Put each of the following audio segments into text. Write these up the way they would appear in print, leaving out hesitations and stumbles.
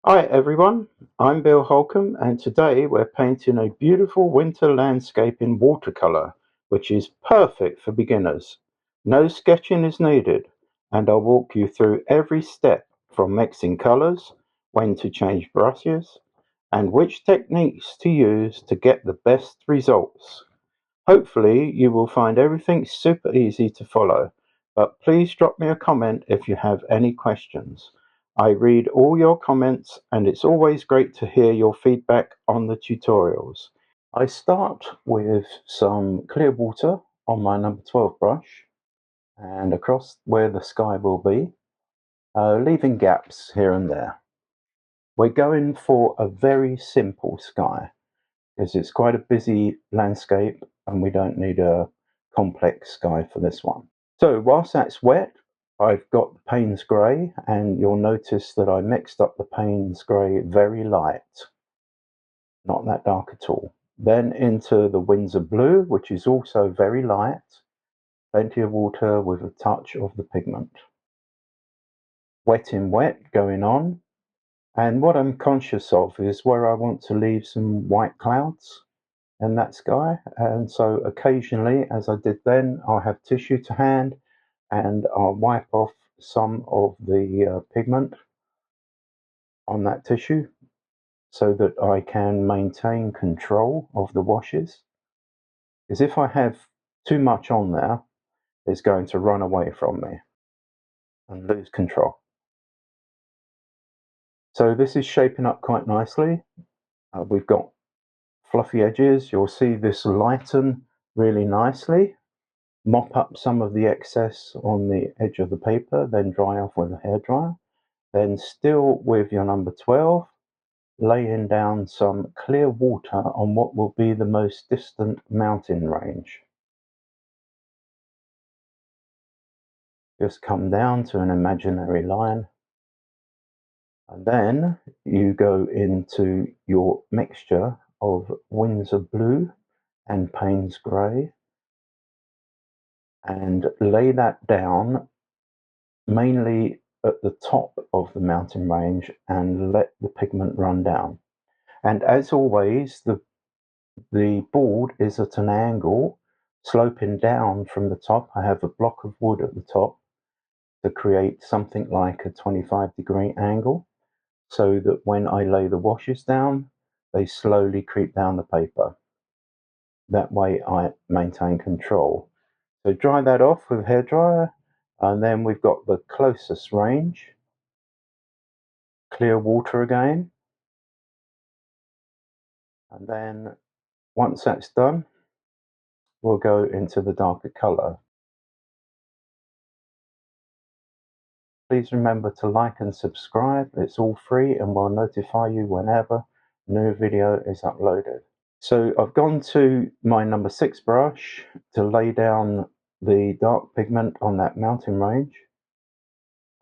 Hi everyone, I'm Bill Holkham and today we're painting a beautiful winter landscape in watercolor, which is perfect for beginners. No sketching is needed and I'll walk you through every step from mixing colors, when to change brushes, and which techniques to use to get the best results. Hopefully you will find everything super easy to follow, but please drop me a comment if you have any questions. I read all your comments and it's always great to hear your feedback on the tutorials. I start with some clear water on my number 12 brush and across where the sky will be, leaving gaps here and there. We're going for a very simple sky, because it's quite a busy landscape and we don't need a complex sky for this one. So whilst that's wet, I've got the Paynes Grey, and you'll notice that I mixed up the Paynes Grey very light, not that dark at all. Then into the Winsor Blue, which is also very light, plenty of water with a touch of the pigment. Wet in wet going on, and what I'm conscious of is where I want to leave some white clouds in that sky, and so occasionally, as I did then, I'll have tissue to hand and I'll wipe off some of the pigment on that tissue so that I can maintain control of the washes, because if I have too much on there, it's going to run away from me and lose control. So this is shaping up quite nicely. We've got fluffy edges. You'll see this lighten really nicely. Mop up some of the excess on the edge of the paper, then dry off with a hairdryer. Then still with your number 12, laying down some clear water on what will be the most distant mountain range. Just come down to an imaginary line, and then you go into your mixture of Winsor Blue and Paynes Grey and lay that down mainly at the top of the mountain range and let the pigment run down. And as always, the board is at an angle sloping down from the top. I have a block of wood at the top to create something like a 25-degree angle so that when I lay the washes down, they slowly creep down the paper. That way I maintain control. So dry that off with a hairdryer, and then we've got the closest range. Clear water again, and then once that's done, we'll go into the darker color. Please remember to like and subscribe. It's all free and will notify you whenever a new video is uploaded. So I've gone to my number 6 brush to lay down the dark pigment on that mountain range,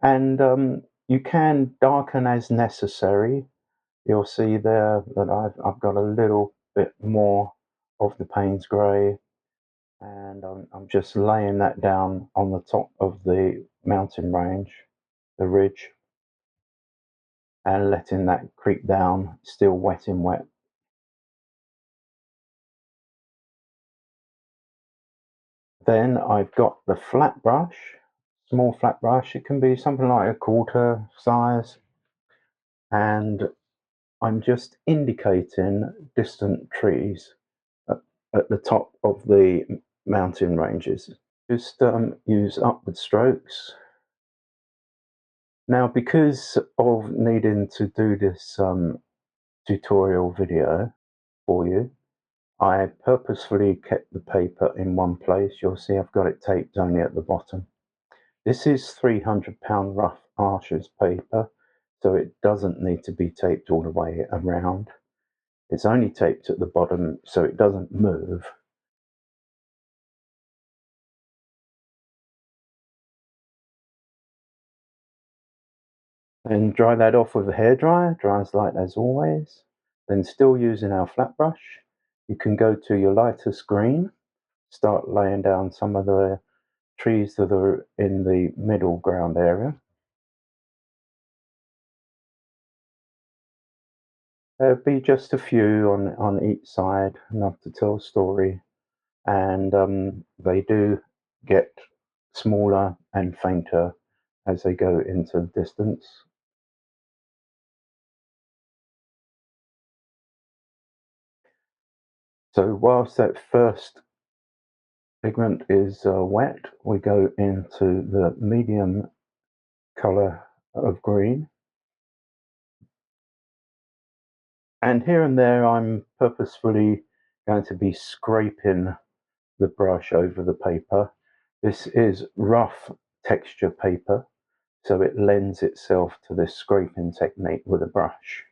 and you can darken as necessary. You'll see there that I've got a little bit more of the Paynes Grey, and I'm just laying that down on the top of the mountain range, the ridge, and letting that creep down, still wet in wet. Then I've got the flat brush, small flat brush. It can be something like a quarter size, and I'm just indicating distant trees at, at the top of the mountain ranges. Just use upward strokes. Now, because of needing to do this tutorial video for you, I purposefully kept the paper in one place. You'll see I've got it taped only at the bottom. This is 300-pound rough Arches paper, so it doesn't need to be taped all the way around. It's only taped at the bottom so it doesn't move. And dry that off with a hairdryer, dry as light as always. Then still using our flat brush, you can go to your lightest green, start laying down some of the trees that are in the middle ground area. There'll be just a few on each side, enough to tell a story, and they do get smaller and fainter as they go into the distance. So whilst that first pigment is wet, we go into the medium color of green. And here and there, I'm purposefully going to be scraping the brush over the paper. This is rough texture paper, so it lends itself to this scraping technique with a brush.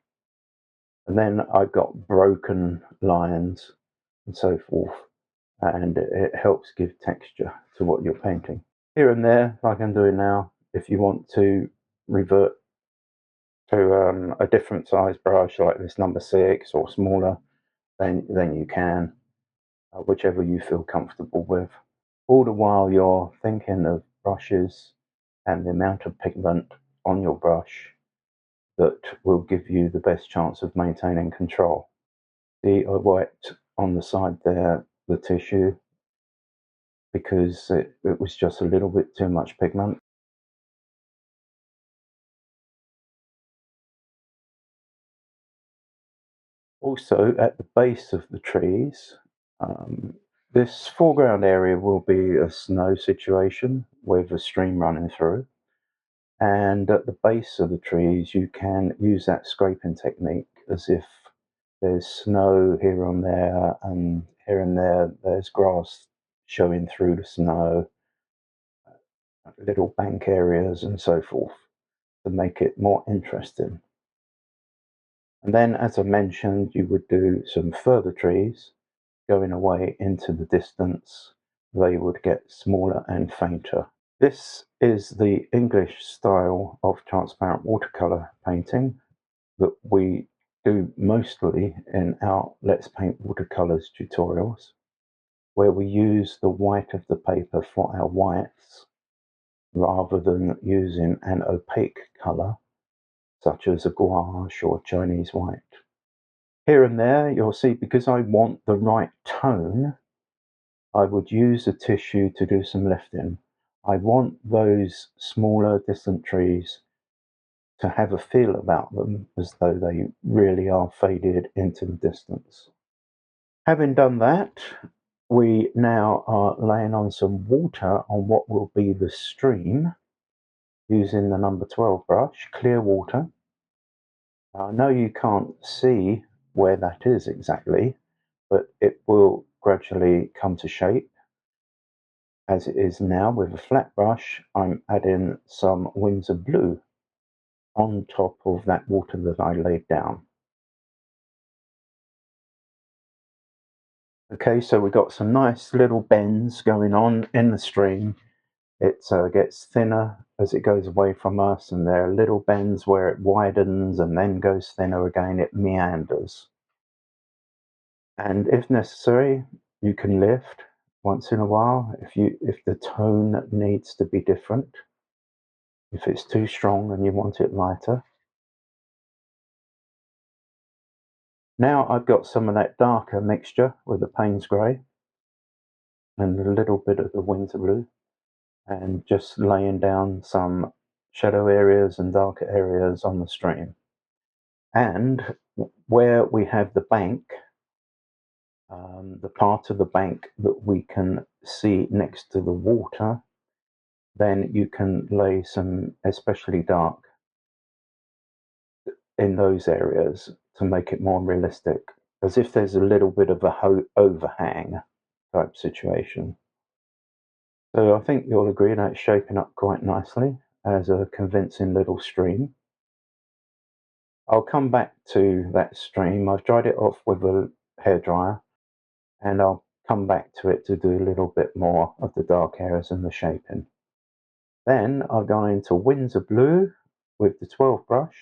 And then I've got broken lines and so forth, and it helps give texture to what you're painting. Here and there, like I'm doing now, if you want to revert to a different size brush like this number 6 or smaller, then you can, whichever you feel comfortable with. All the while you're thinking of brushes and the amount of pigment on your brush that will give you the best chance of maintaining control. See, I wiped on the side there the tissue because it was just a little bit too much pigment. Also, at the base of the trees, um, this foreground area will be a snow situation with a stream running through. And at the base of the trees, you can use that scraping technique as if there's snow here and there, and here and there, there's grass showing through the snow, little bank areas, and so forth to make it more interesting. And then, as I mentioned, you would do some further trees going away into the distance. They would get smaller and fainter. This is the English style of transparent watercolor painting that we do mostly in our Let's Paint Watercolors tutorials, where we use the white of the paper for our whites rather than using an opaque color such as a gouache or Chinese white. Here and there, you'll see, because I want the right tone, I would use a tissue to do some lifting. I want those smaller distant trees to have a feel about them as though they really are faded into the distance. Having done that, we now are laying on some water on what will be the stream using the number 12 brush, clear water. Now, I know you can't see where that is exactly, but it will gradually come to shape. As it is now with a flat brush, I'm adding some Winsor Blue on top of that water that I laid down. Okay, so we've got some nice little bends going on in the stream. It gets thinner as it goes away from us, and there are little bends where it widens and then goes thinner again. It meanders. And if necessary, you can lift once in a while if the tone needs to be different. If it's too strong and you want it lighter. Now I've got some of that darker mixture with the Paynes Grey and a little bit of the Winsor Blue, and just laying down some shadow areas and darker areas on the stream. And where we have the bank, the part of the bank that we can see next to the water, then you can lay some especially dark in those areas to make it more realistic, as if there's a little bit of a overhang type situation. So I think you'll agree that it's shaping up quite nicely as a convincing little stream. I'll come back to that stream. I've dried it off with a hairdryer, and I'll come back to it to do a little bit more of the dark areas and the shaping. Then I've gone into Winsor Blue with the 12 brush,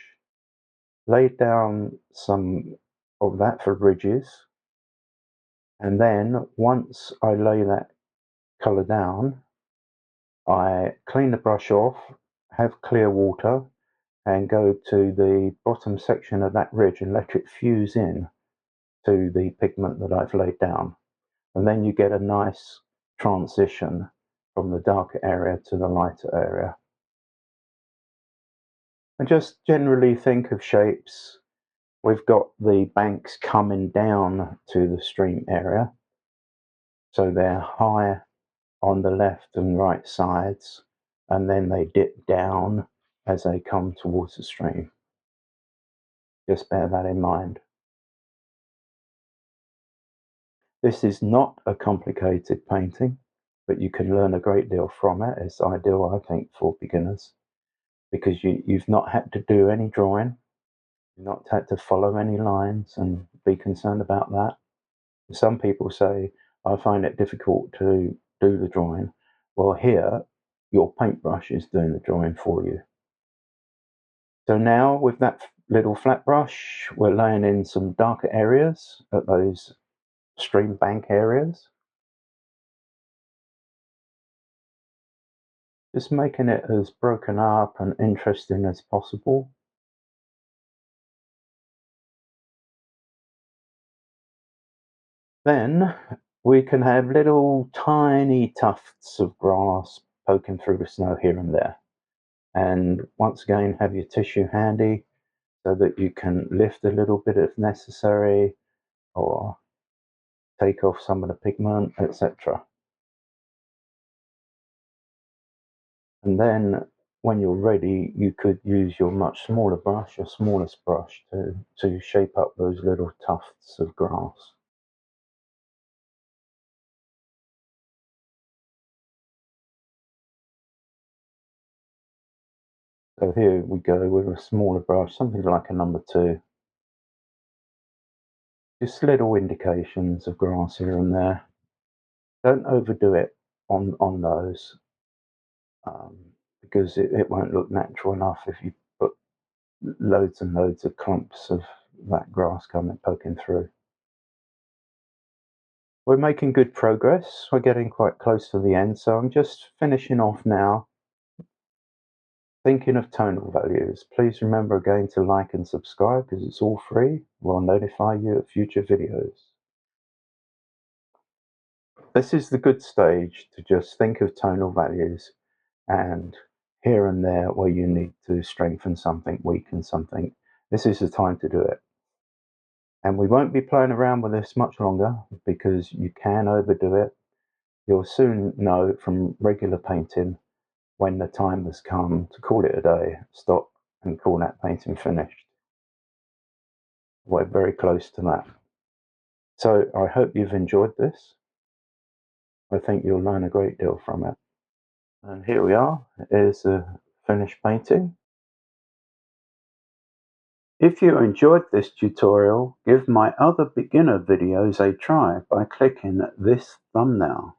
laid down some of that for ridges, and then once I lay that colour down, I clean the brush off, have clear water, and go to the bottom section of that ridge and let it fuse in to the pigment that I've laid down. And then you get a nice transition from the darker area to the lighter area. And just generally think of shapes. We've got the banks coming down to the stream area, so they're high on the left and right sides, and then they dip down as they come towards the stream. Just bear that in mind. This is not a complicated painting, but you can learn a great deal from it. It's ideal, I think, for beginners, because you've not had to do any drawing, you've not had to follow any lines and be concerned about that. Some people say, I find it difficult to do the drawing. Well, here, your paintbrush is doing the drawing for you. So now, with that little flat brush, we're laying in some darker areas at those stream bank areas. Just making it as broken up and interesting as possible. Then we can have little tiny tufts of grass poking through the snow here and there. And once again, have your tissue handy so that you can lift a little bit if necessary, or take off some of the pigment, etc. And then when you're ready, you could use your much smaller brush, your smallest brush, to shape up those little tufts of grass. So here we go with a smaller brush, something like a number 2. Just little indications of grass here and there. Don't overdo it on those, because it won't look natural enough if you put loads and loads of clumps of that grass coming poking through. We're making good progress. We're getting quite close to the end, so I'm just finishing off now. Thinking of tonal values, please remember again to like and subscribe because it's all free. We'll notify you of future videos. This is the good stage to just think of tonal values, and here and there where you need to strengthen something, weaken something, this is the time to do it. And we won't be playing around with this much longer because you can overdo it. You'll soon know from regular painting when the time has come to call it a day, stop and call that painting finished. We're very close to that. So I hope you've enjoyed this. I think you'll learn a great deal from it. And here we are, is a finished painting. If you enjoyed this tutorial, give my other beginner videos a try by clicking this thumbnail.